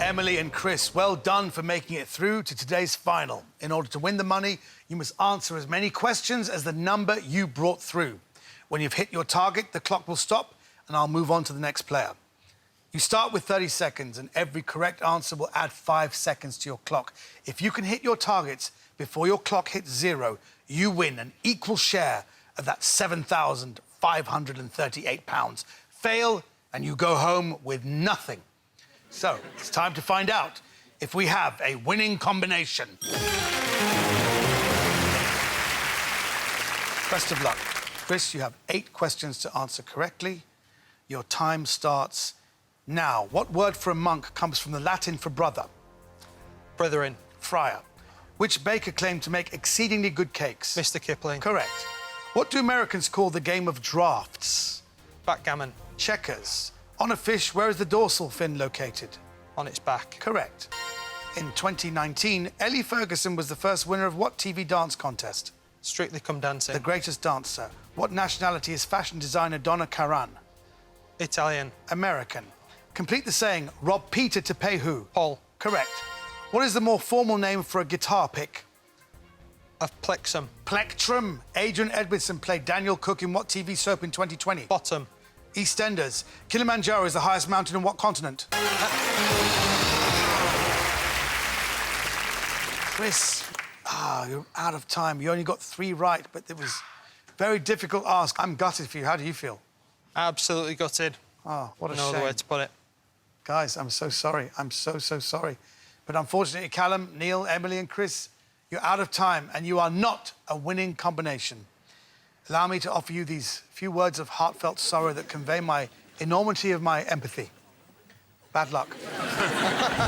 Emily and Chris, well done for making it through to today's final. In order to win the money, you must answer as many questions as the number you brought through. When you've hit your target, the clock will stop and I'll move on to the next player. You start with 30 seconds and every correct answer will add 5 seconds to your clock. If you can hit your targets before your clock hits 0, you win an equal share of that £7,538. Fail and you go home with nothing. So, it's time to find out if we have a winning combination. Best of luck. Chris, you have 8 questions to answer correctly. Your time starts now. What word for a monk comes from the Latin for brother? Brethren. Friar. Which baker claimed to make exceedingly good cakes? Mr. Kipling. Correct. What do Americans call the game of drafts? Backgammon. Checkers. On a fish, where is the dorsal fin located? On its back. Correct. In 2019, Ellie Ferguson was the first winner of what TV dance contest? Strictly Come Dancing. The Greatest Dancer. What nationality is fashion designer Donna Karan? Italian. American. Complete the saying, rob Peter to pay who? Paul. Correct. What is the more formal name for a guitar pick? A plexum. Plectrum. Adrian Edwardson played Daniel Cook in what TV soap in 2020? Bottom. EastEnders. Kilimanjaro is the highest mountain on what continent? Chris, you're out of time. You only got 3 right, but it was a very difficult ask. I'm gutted for you. How do you feel? Absolutely gutted. Oh, what a No shame. other way to put it. Guys, I'm so sorry. I'm so sorry. But unfortunately, Callum, Neil, Emily and Chris, you're out of time and you are not a winning combination. Allow me to offer you these few words of heartfelt sorrow that convey my enormity of my empathy. Bad luck.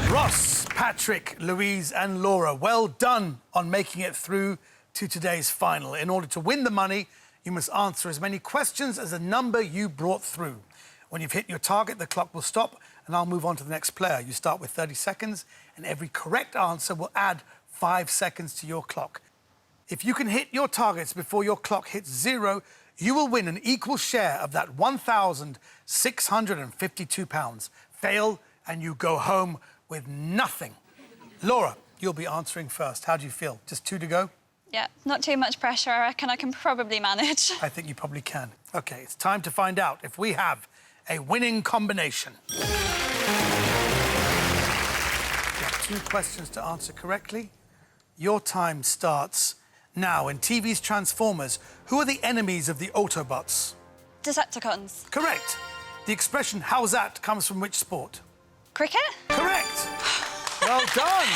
Ross, Patrick, Louise and Laura, well done on making it through to today's final. In order to win the money, you must answer as many questions as the number you brought through. When you've hit your target, the clock will stop and I'll move on to the next player. You start with 30 seconds and every correct answer will add 5 seconds to your clock. If you can hit your targets before your clock hits 0, you will win an equal share of that £1,652. Fail and you go home with nothing. Laura, you'll be answering first. How do you feel? Just 2 to go? Yeah, not too much pressure. I reckon I can probably manage. I think you probably can. OK, it's time to find out if we have a winning combination. You have 2 questions to answer correctly. Your time starts now. In TV's Transformers, who are the enemies of the Autobots? Decepticons. Correct. The expression, how's that, comes from which sport? Cricket? Correct. Well done.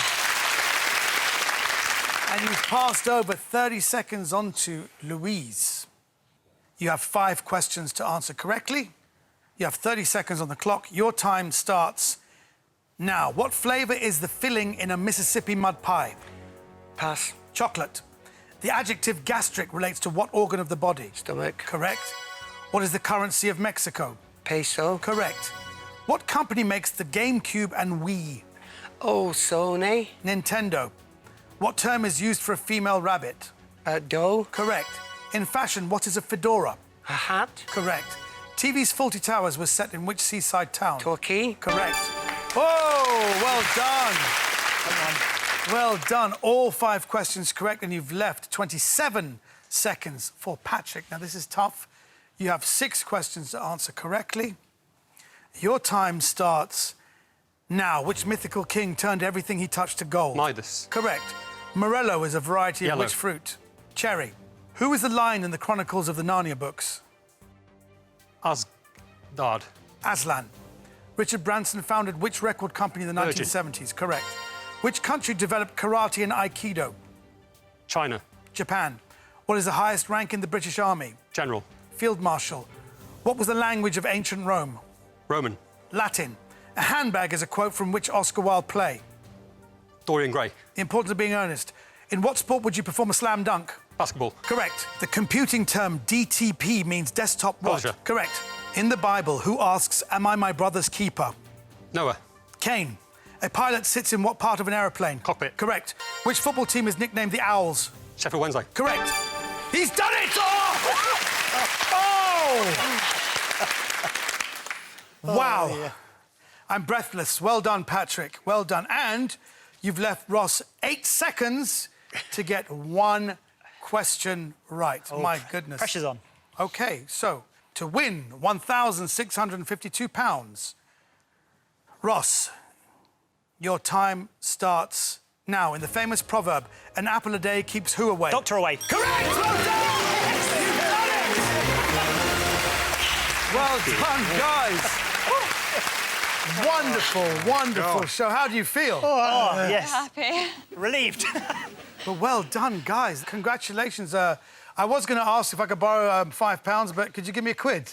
And you've passed over 30 seconds on to Louise. You have 5 questions to answer correctly. You have 30 seconds on the clock. Your time starts now. What flavour is the filling in a Mississippi mud pie? Pass. Chocolate. The adjective gastric relates to what organ of the body? Stomach. Correct. What is the currency of Mexico? Peso. Correct. What company makes the GameCube and Wii? Oh, Sony. Nintendo. What term is used for a female rabbit? Dough. Correct. In fashion, what is a fedora? A hat. Correct. TV's Fawlty Towers was set in which seaside town? Torquay. Correct. Oh, well done. Well done. All 5 questions correct, and you've left 27 seconds for Patrick. Now, this is tough. You have 6 questions to answer correctly. Your time starts now. Which mythical king turned everything he touched to gold? Midas. Correct. Morello is a variety of Yellow. which fruit? Cherry. Who is the lion in the Chronicles of the Narnia books? Asgard. Aslan. Richard Branson founded which record company in the Virgin. 1970s? Correct. Which country developed karate and aikido? China. Japan. What is the highest rank in the British Army? General. Field Marshal. What was the language of ancient Rome? Roman. Latin. A handbag is a quote from which Oscar Wilde play? Dorian Gray. The importance of being earnest. In what sport would you perform a slam dunk? Basketball. Correct. The computing term DTP means desktop what? Publisher. Correct. In the Bible, who asks, am I my brother's keeper? Noah. Cain. A pilot sits in what part of an aeroplane? Cockpit. Correct. Which football team is nicknamed the Owls? Sheffield Wednesday. Correct. He's done it! Oh! Wow. yeah. I'm breathless. Well done, Patrick. Well done. And you've left Ross 8 seconds to get one question right. My goodness. Pressure's on. OK, so to win £1,652, Ross, your time starts now. In the famous proverb, an apple a day keeps who away? Doctor away. Correct! Well done! You've done it! Well done, guys. Wonderful, wonderful show. How do you feel? Oh, yes. Happy. Relieved. Well, well done, guys. Congratulations. I was going to ask if I could borrow £5, but could you give me a quid?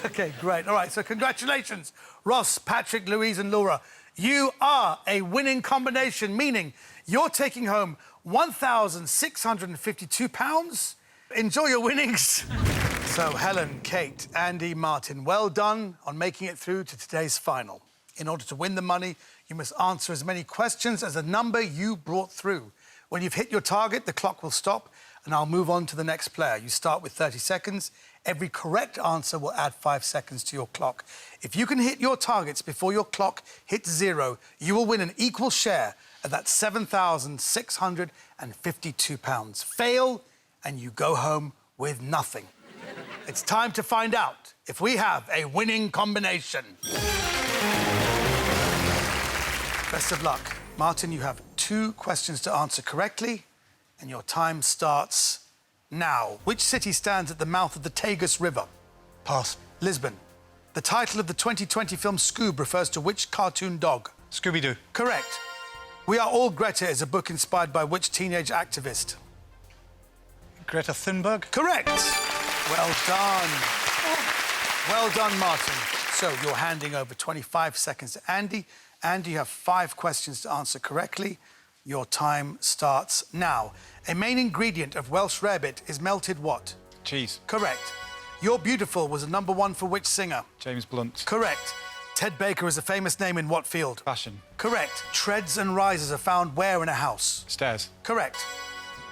OK, great. All right, so congratulations, Ross, Patrick, Louise and Laura. You are a winning combination, meaning you're taking home £1,652. Enjoy your winnings. So, Helen, Kate, Andy, Martin, well done on making it through to today's final. In order to win the money, you must answer as many questions as the number you brought through. When you've hit your target, the clock will stop and I'll move on to the next player. You start with 30 seconds. Every correct answer will add 5 seconds to your clock. If you can hit your targets before your clock hits 0, you will win an equal share of that £7,652. Fail, and you go home with nothing. It's time to find out if we have a winning combination. Best of luck. Martin, you have 2 questions to answer correctly, and your time starts now. Which city stands at the mouth of the Tagus River? Pass. Lisbon. The title of the 2020 film Scoob refers to which cartoon dog? Scooby-Doo. Correct. We Are All Greta is a book inspired by which teenage activist? Greta Thunberg. Correct. Well done. Well done, Martin. So you're handing over 25 seconds to Andy. Andy, you have 5 questions to answer correctly. Your time starts now. A main ingredient of Welsh rarebit is melted what? Cheese. Correct. You're Beautiful was a #1 for which singer? James Blunt. Correct. Ted Baker is a famous name in what field? Fashion. Correct. Treads and risers are found where in a house? Stairs. Correct.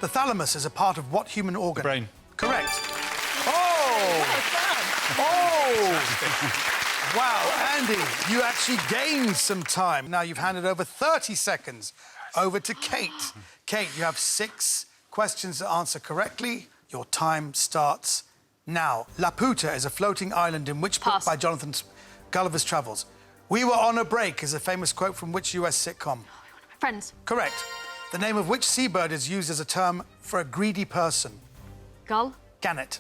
The thalamus is a part of what human organ? Brain. Correct. Oh! Oh! Wow, Andy, you actually gained some time. Now you've handed over 30 seconds over to Kate. Kate, you have 6 questions to answer correctly. Your time starts now. Laputa is a floating island in which book Pass. by Jonathan Gulliver's Travels? We were on a break is a famous quote from which US sitcom? Friends. Correct. The name of which seabird is used as a term for a greedy person? Gull. Gannet.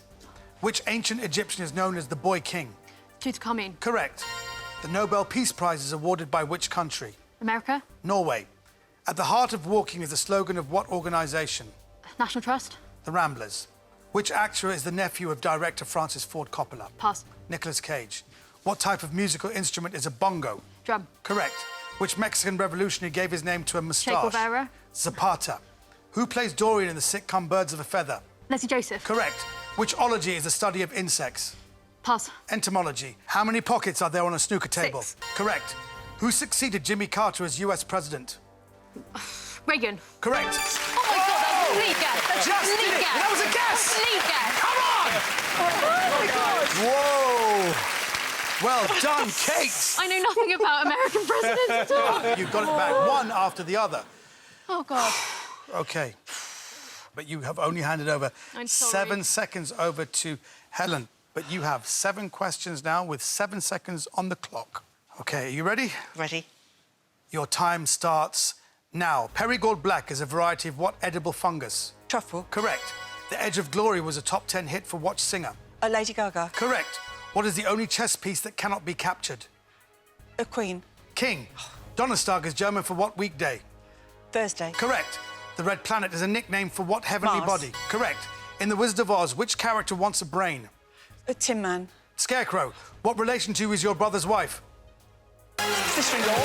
Which ancient Egyptian is known as the Boy King? Tutankhamun. Correct. The Nobel Peace Prize is awarded by which country? America. Norway. At the heart of walking is the slogan of what organisation? National Trust. The Ramblers. Which actor is the nephew of director Francis Ford Coppola? Pass. Nicolas Cage. What type of musical instrument is a bongo? Drum. Correct. Which Mexican revolutionary gave his name to a Che moustache? Guevara. Zapata. Who plays Dorian in the sitcom Birds of a Feather? Leslie Joseph. Correct. Which ology is the study of insects? Pass. Entomology. How many pockets are there on a snooker table? 6. Correct. Who succeeded Jimmy Carter as US president? Reagan. Correct. Oh my God, that was a complete guess. That's Just a complete did it. guess. That was a guess. Complete guess. Come on! Oh my God. Whoa! Well done, Kate. I know nothing about American presidents at all. You got it back, one after the other. Oh God. OK. But you have only handed over I'm sorry. 7 seconds over to Helen. But you have 7 questions now with 7 seconds on the clock. OK, are you ready? Ready. Your time starts now. Perigold black is a variety of what edible fungus? Truffle. Correct. The Edge of Glory was a top 10 hit for what singer? A Lady Gaga. Correct. What is the only chess piece that cannot be captured? A Queen. King. Donnerstag is German for what weekday? Thursday. Correct. The Red Planet is a nickname for what heavenly Mars. body? Correct. In The Wizard of Oz, which character wants a brain? A Tin Man. Scarecrow. What relation to is your brother's wife? Sister-in-law.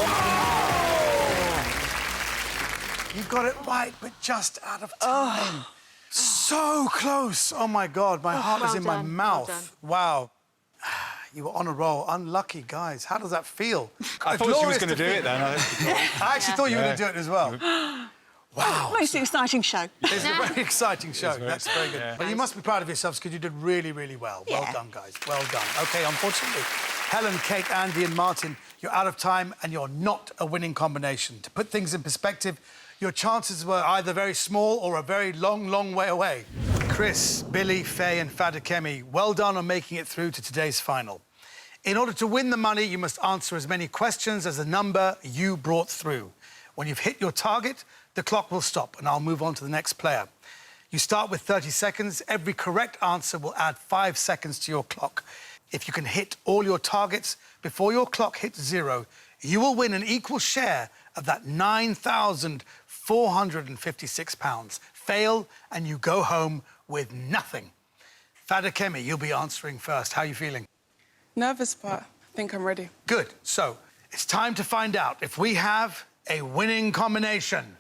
You got it right, but just out of time. So close. Oh, my God. My heart is well in my done, mouth. well done. Wow. You were on a roll. Unlucky, guys. How does that feel? I thought she was Glorious going to do it then. I actually thought you were going to do it as well. Wow. Most exciting show. It's a very exciting show. That's very good. yeah. But you must be proud of yourselves because you did really, really well. Well Yeah. done, guys. Well done. OK, unfortunately, Helen, Kate, Andy and Martin, you're out of time and you're not a winning combination. To put things in perspective, your chances were either very small or a very long, long way away. Chris, Billy, Faye and Fadikemi, well done on making it through to today's final. In order to win the money, you must answer as many questions as the number you brought through. When you've hit your target, the clock will stop and I'll move on to the next player. You start with 30 seconds. Every correct answer will add 5 seconds to your clock. If you can hit all your targets before your clock hits 0, you will win an equal share of that £9,456. Fail and you go home with nothing. Fadikemi, you'll be answering first. How are you feeling? Nervous, but I think I'm ready. Good. So it's time to find out if we have a winning combination.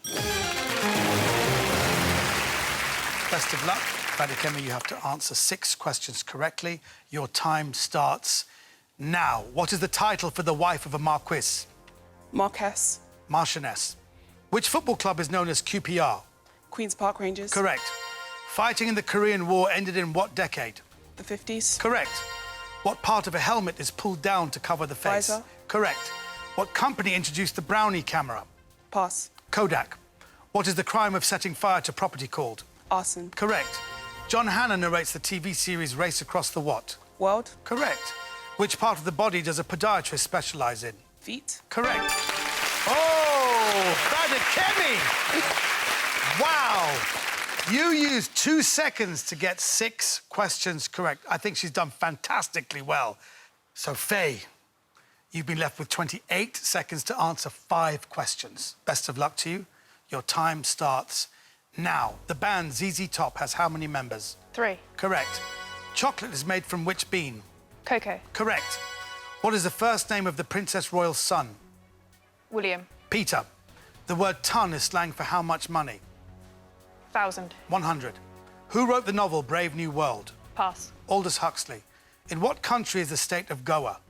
Best of luck. Fadikemi, you have to answer 6 questions correctly. Your time starts now. What is the title for the wife of a marquis? Marquess, Marchioness. Which football club is known as QPR? Queen's Park Rangers. Correct. Fighting in the Korean War ended in what decade? The 50s. Correct. What part of a helmet is pulled down to cover the face? Visor. Correct. What company introduced the Brownie camera? Pass. Kodak. What is the crime of setting fire to property called? Arson. Correct. John Hannah narrates the TV series Race Across the what? World. Correct. Which part of the body does a podiatrist specialise in? Feet. Correct. Oh, Fadikemi! Wow. You used 2 seconds to get 6 questions correct. I think she's done fantastically well. So, Faye, you've been left with 28 seconds to answer 5 questions. Best of luck to you. Your time starts now. The band ZZ Top has how many members? 3. Correct. Chocolate is made from which bean? Coco. Correct. What is the first name of the Princess Royal's son? William. Peter. The word ton is slang for how much money? 1,000. 100. Who wrote the novel Brave New World? Pass. Aldous Huxley. In what country is the state of Goa?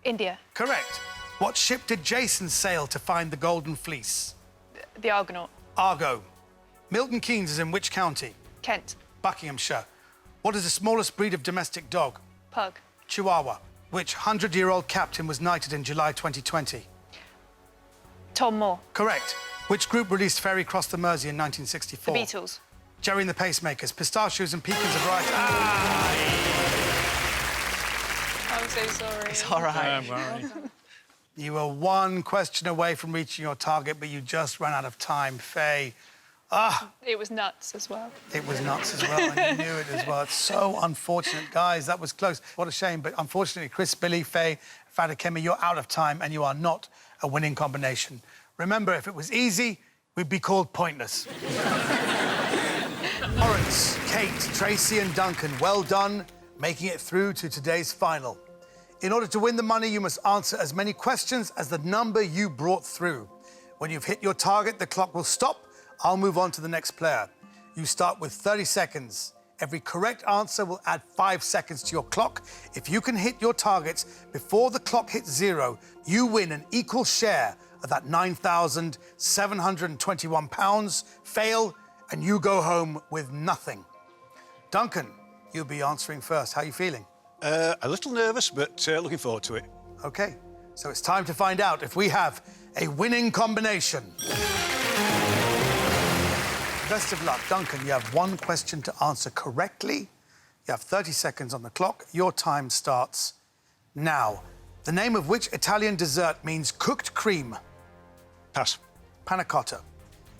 India. Correct. What ship did Jason sail to find the Golden Fleece? The Argonaut. Argo. Milton Keynes is in which county? Kent. Buckinghamshire. What is the smallest breed of domestic dog? Pug. Chihuahua. Which 100-year-old captain was knighted in July 2020? Tom Moore. Correct. Which group released Ferry Cross the Mersey in The 1964? Beatles. Jerry and the Pacemakers. Pistachios and pecans are right. I'm so sorry. It's all right. You were 1 question away from reaching your target, but you just ran out of time, Faye. It was nuts as well. It was nuts as well, and you knew it as well. It's so unfortunate, guys. That was close. What a shame. But unfortunately, Chris, Billy, Faye, Fadikemi, you're out of time, and you are not a winning combination. Remember, if it was easy, we'd be called pointless. Lawrence, Kate, Tracy and Duncan, well done making it through to today's final. In order to win the money, you must answer as many questions as the number you brought through. When you've hit your target, the clock will stop. I'll move on to the next player. You start with 30 seconds. Every correct answer will add 5 seconds to your clock. If you can hit your targets before the clock hits 0, you win an equal share of that £9,721. Fail, and you go home with nothing. Duncan, you'll be answering first. How are you feeling? A little nervous, but looking forward to it. OK, so it's time to find out if we have a winning combination. Best of luck. Duncan, you have 1 question to answer correctly. You have 30 seconds on the clock. Your time starts now. The name of which Italian dessert means cooked cream? Pass. Panna cotta.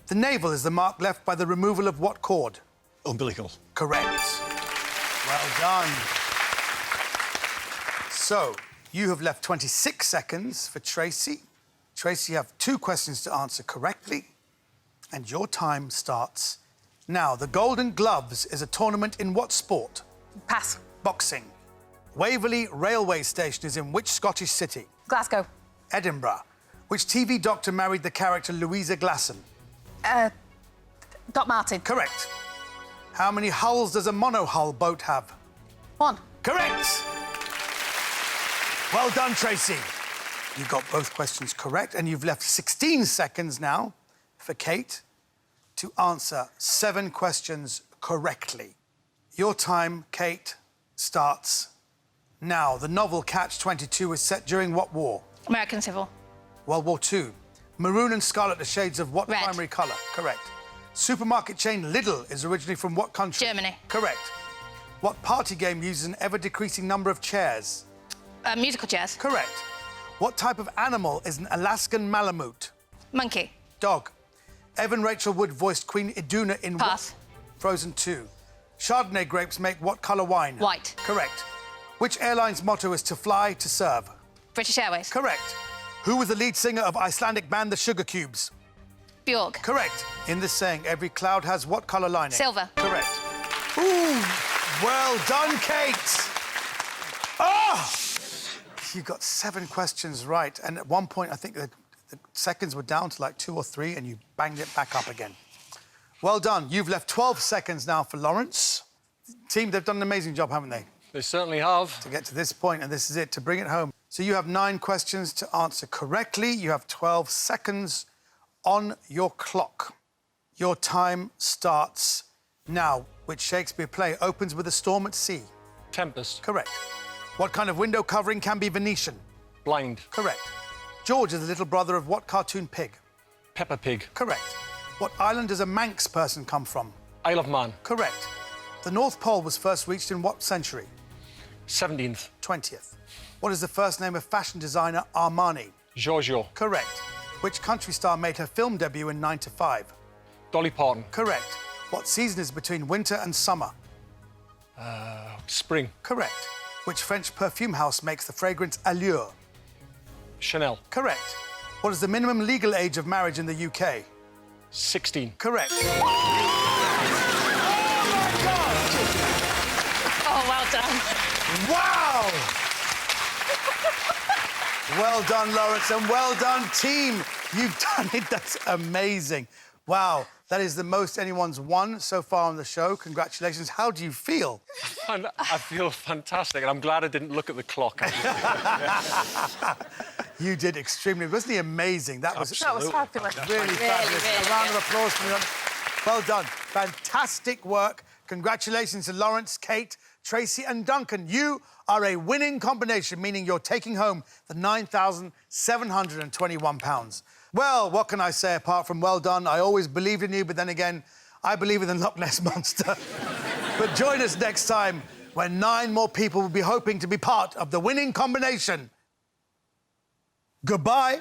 The navel is the mark left by the removal of what cord? Umbilical. Correct. Well done. So, you have left 26 seconds for Tracy. Tracy, you have 2 questions to answer correctly. And your time starts now. The Golden Gloves is a tournament in what sport? Pass. Boxing. Waverley Railway Station is in which Scottish city? Glasgow. Edinburgh. Which TV doctor married the character Louisa Glasson? Doc Martin. Correct. How many hulls does a monohull boat have? 1. Correct. Well done, Tracy. You got both questions correct, and you've left 16 seconds now for Kate to answer 7 questions correctly. Your time, Kate, starts Now, the novel Catch-22 was set during what war? American Civil. World War II. Maroon and scarlet are shades of what Red. primary colour? Correct. Supermarket chain Lidl is originally from what country? Germany. Correct. What party game uses an ever-decreasing number of chairs? Musical chairs. Correct. What type of animal is an Alaskan Malamute? Monkey. Dog. Evan Rachel Wood voiced Queen Iduna in Pass. what? Frozen 2. Chardonnay grapes make what colour wine? White. Correct. Which airline's motto is to fly, to serve? British Airways. Correct. Who was the lead singer of Icelandic band The Sugar Cubes? Bjork. Correct. In this saying, every cloud has what colour lining? Silver. Correct. Ooh, well done, Kate. Oh! You got 7 questions right. And at one point, I think the seconds were down to like 2 or 3, and you banged it back up again. Well done. You've left 12 seconds now for Lawrence. Team, they've done an amazing job, haven't they? They certainly have. To get to this point, and this is it, to bring it home. So you have 9 questions to answer correctly. You have 12 seconds on your clock. Your time starts now. Which Shakespeare play opens with a storm at sea? Tempest. Correct. What kind of window covering can be Venetian? Blind. Correct. George is the little brother of what cartoon pig? Peppa Pig. Correct. What island does a Manx person come from? Isle of Man. Correct. The North Pole was first reached in what century? 17th. 20th. What is the first name of fashion designer Armani? Giorgio. Correct. Which country star made her film debut in 9 to 5? Dolly Parton. Correct. What season is between winter and summer? Spring. Correct. Which French perfume house makes the fragrance Allure? Chanel. Correct. What is the minimum legal age of marriage in the UK? 16. Correct. Oh, well done. Wow! Well done, Lawrence, and well done, team. You've done it. That's amazing. Wow, that is the most anyone's won so far on the show. Congratulations. How do you feel? I feel fantastic, and I'm glad I didn't look at the clock. You did extremely. Wasn't he amazing? That was fabulous. really fabulous. really A round of good. applause from you. Well done. Fantastic work. Congratulations to Lawrence, Kate, Tracy and Duncan. You are a winning combination, meaning you're taking home the £9,721. Well, what can I say apart from well done? I always believed in you, but then again, I believe in the Loch Ness Monster. But join us next time when 9 more people will be hoping to be part of the winning combination. Goodbye.